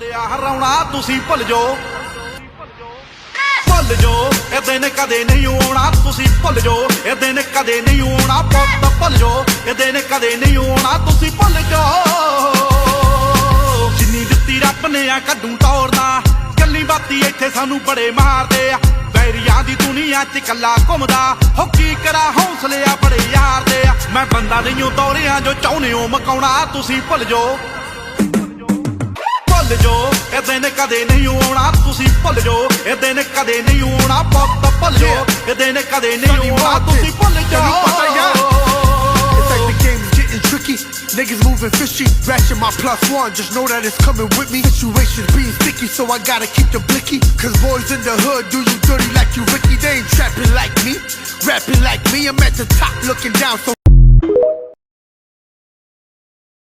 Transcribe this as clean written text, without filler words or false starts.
ਹਰਾਉਣਾ ਤੁਸੀਂ ਭੁੱਲ ਜਾਓ ਇਹ ਦਿਨ ਕਦੇ ਨਹੀਂ ਆਉਣਾ ਤੁਸੀਂ ਭੁੱਲ ਜਾਓ ਇਹ ਦਿਨ ਕਦੇ ਨਹੀਂ ਆਉਣਾ ਪੁੱਤ ਭੁੱਲ ਜਾਓ ਇਹ ਦਿਨ ਕਦੇ ਨਹੀਂ ਆਉਣਾ ਤੁਸੀਂ ਭੁੱਲ ਜਾਓ ਜਿੰਨੀ ਦਿੱਤੀ ਰੱਬ ਨੇ ਆ ਕੱਢੂ ਤੋਰਨਾ ਗੱਲੀ ਬਾਤੀ ਇੱਥੇ ਸਾਨੂੰ ਬੜੇ ਮਾਰਦੇ ਆ ਵੈਰੀਆਂ ਦੀ ਦੁਨੀਆ 'ਚ ਕੱਲਾ ਘੁੰਮਦਾ ਹੋ ਕੀ ਕਰਾਂ ਹੌਸਲੇ ਆ ਬੜੇ ਯਾਰ ਦੇ ਆ ਮੈਂ ਬੰਦਾ ਨਹੀਂ ਤੋਰਿਆ ਜੋ ਚਾਹੁੰਦੇ ਹੋ ਮਕਾਉਣਾ ਤੁਸੀਂ ਭੁੱਲ ਜਾਓ ਇਹ ਦਿਨ ਕਦੇ ਨਹੀਂ ਆਉਣਾ ਤੁਸੀਂ ਭੁੱਲ ਜਾਓ ਇਹ ਦਿਨ ਕਦੇ ਨਹੀਂ ਆਉਣਾ ਪੁੱਤ ਭੁੱਲ ਜਾਓ ਇਹ ਦਿਨ ਕਦੇ ਨਹੀਂ ਆਉਣਾ ਤੁਸੀਂ ਭੁੱਲ ਜਾਓ Tricky, niggas moving fishy, ratchet my +1, just know that it's coming with me. Situations being sticky, so I gotta keep the blicky. Cause boys in the hood do you dirty like you Ricky. They ain't trapping like me, rapping like me. I'm at the top looking down, so